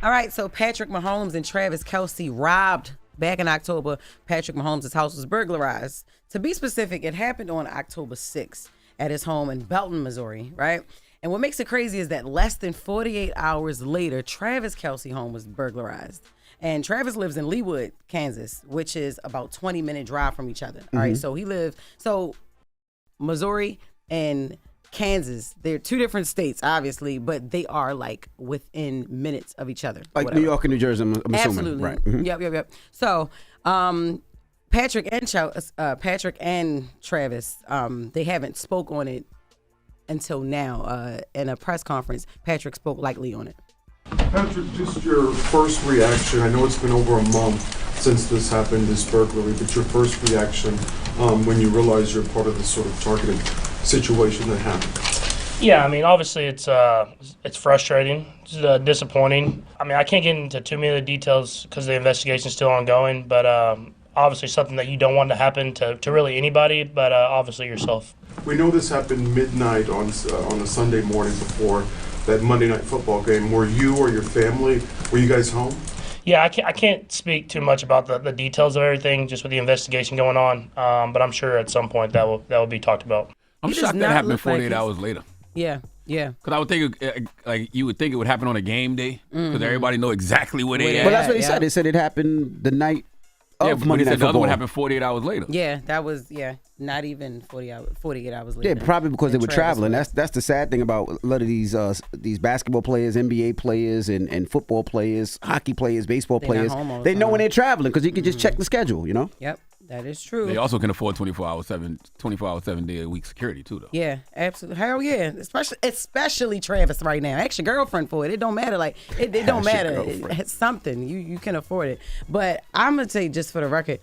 All right, so Patrick Mahomes and Travis Kelce robbed back in October. Patrick Mahomes' house was burglarized. To be specific, it happened on October 6th at his home in Belton, Missouri, right? And what makes it crazy is that less than 48 hours later, Travis Kelce's home was burglarized. And Travis lives in Leawood, Kansas, which is about 20-minute drive from each other. All right, so Missouri and Kansas, they're two different states, obviously, but they are like within minutes of each other. Like New York and New Jersey, I'm assuming. Absolutely. Right. Mm-hmm. Yep. So, Patrick and Travis, they haven't spoke on it until now. In a press conference, Patrick spoke lightly on it. Patrick, just your first reaction. I know it's been over a month since this happened, this burglary, but your first reaction when you realize you're part of this sort of targeted situation that happened. Yeah, I mean, obviously it's frustrating, it's disappointing. I mean, I can't get into too many of the details because the investigation's still ongoing, but obviously something that you don't want to happen to really anybody, but obviously yourself. We know this happened midnight on a Sunday morning before that Monday Night Football game. Were you or your family, were you guys home? Yeah, I can't speak too much about the details of everything, just with the investigation going on, but I'm sure at some point that will be talked about. I'm shocked that happened 48 hours later. Yeah. Because I would think, you would think it would happen on a game day, because everybody know exactly where they at. But that's what he said. They said it happened the night of Monday Night Football. The other one happened 48 hours later. Yeah, that was, not even 48 hours later. Yeah, probably because they were traveling. That's the sad thing about a lot of these basketball players, NBA players, and football players, hockey players, baseball players. They know when they're traveling because you can just check the schedule, you know? Yep. That is true. They also can afford 24 hour, 7 day a week security too, though. Yeah, absolutely. Hell yeah, especially Travis right now. Ask your girlfriend for it. It don't matter. Like it don't matter. It's something you can afford it. But I'm gonna say, just for the record,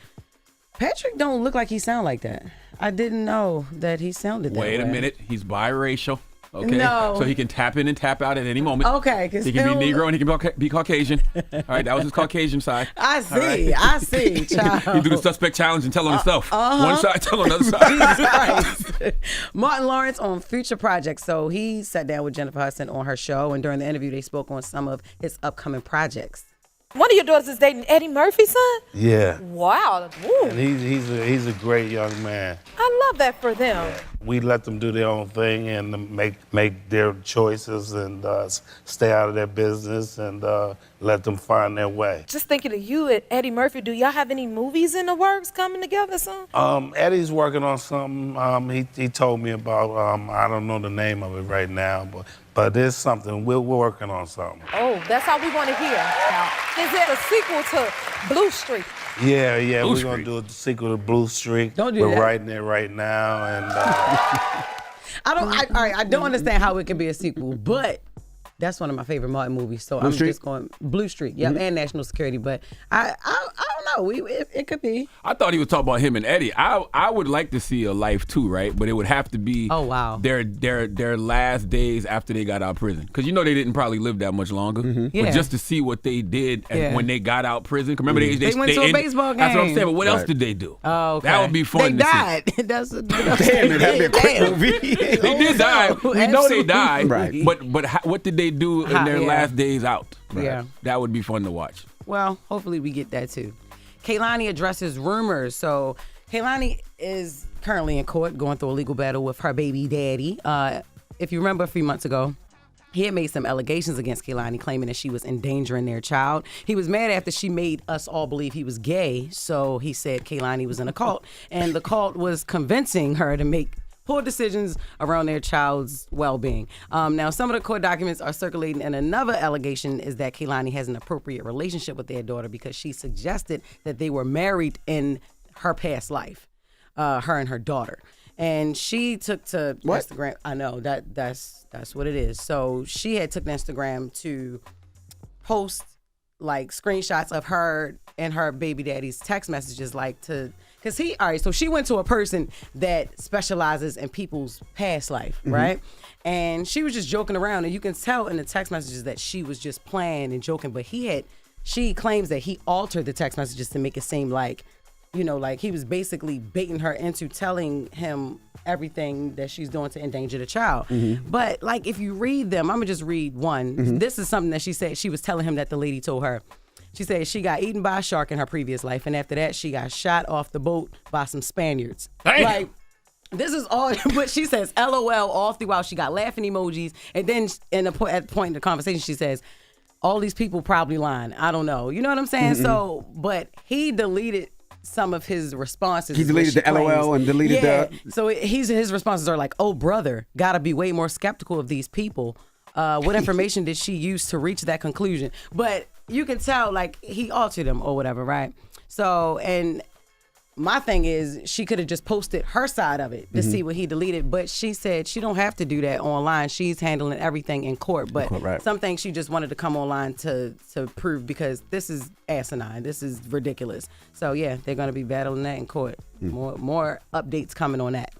Patrick don't look like he sound like that. I didn't know that he sounded that way. Wait a minute, he's biracial. Okay, no. So he can tap in and tap out at any moment. Okay, he can be Negro and he can be Caucasian. All right, that was his Caucasian side. I see, right. I see. Child. He do the suspect challenge and tell on himself. One side, tell on the other side. Jesus Christ. Martin Lawrence on future projects. So he sat down with Jennifer Hudson on her show, and during the interview, they spoke on some of his upcoming projects. One of your daughters is dating Eddie Murphy's son? Yeah. Wow. Ooh. And he's a great young man. I love that for them. Yeah. We let them do their own thing and make their choices and stay out of their business and let them find their way. Just thinking of you and Eddie Murphy, do y'all have any movies in the works coming together soon? Eddie's working on something. He told me about, I don't know the name of it right now, but there's something. We're working on something. Oh, that's all we want to hear. Is it a sequel to Blue Streak? Yeah, we're going to do a sequel to Blue Streak. Don't do that. We're writing it right now. And I don't understand how it could be a sequel, but that's one of my favorite Martin movies. So I'm just going Blue Streak, and National Security. But I don't know. It could be. I thought he was talking about him and Eddie. I would like to see a life too, right? But it would have to be their last days after they got out of prison, because they didn't probably live that much longer. Yeah. But just to see what they did when they got out of prison. Remember they went to a baseball game. That's what I'm saying. But what else did they do? Oh, okay. That would be fun. They died. That's damn it! That'd be a quick movie. They did die. We know they died. Right. But what did they do in their last days out? Right. Yeah. That would be fun to watch. Well, hopefully we get that too. Kehlani addresses rumors. So Kehlani is currently in court going through a legal battle with her baby daddy. If you remember a few months ago, he had made some allegations against Kehlani, claiming that she was endangering their child. He was mad after she made us all believe he was gay. So he said Kehlani was in a cult, and the cult was convincing her to make poor decisions around their child's well-being. Now, some of the court documents are circulating, and another allegation is that Kehlani has an appropriate relationship with their daughter because she suggested that they were married in her past life, her and her daughter. And she took to Instagram. I know that's what it is. So she had took to Instagram to post like screenshots of her and her baby daddy's text messages, so she went to a person that specializes in people's past life, right? And she was just joking around, and you can tell in the text messages that she was just playing and joking, but she claims that he altered the text messages to make it seem like, like he was basically baiting her into telling him everything that she's doing to endanger the child. But like, if you read them, I'm gonna just read one. This is something that she said she was telling him that the lady told her. She said she got eaten by a shark in her previous life, and after that, she got shot off the boat by some Spaniards. Damn. Like, this is all, but she says LOL all throughout. She got laughing emojis, and then at the point in the conversation, she says, all these people probably lying. I don't know. You know what I'm saying? So, but he deleted some of his responses. He deleted the LOL and deleted the... So his responses are like, oh, brother, gotta be way more skeptical of these people. What information did she use to reach that conclusion? But you can tell, like, he altered them or whatever, right? So, and my thing is, she could have just posted her side of it to see what he deleted, but she said she don't have to do that online. She's handling everything in court, but some things she just wanted to come online to prove, because this is asinine. This is ridiculous. So, yeah, they're going to be battling that in court. More updates coming on that.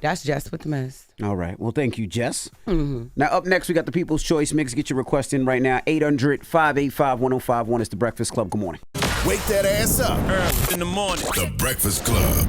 That's Jess with the Mess. All right. Well, thank you, Jess. Now, up next, we got the People's Choice Mix. Get your request in right now. 800-585-1051. It's The Breakfast Club. Good morning. Wake that ass up. In the morning. The Breakfast Club.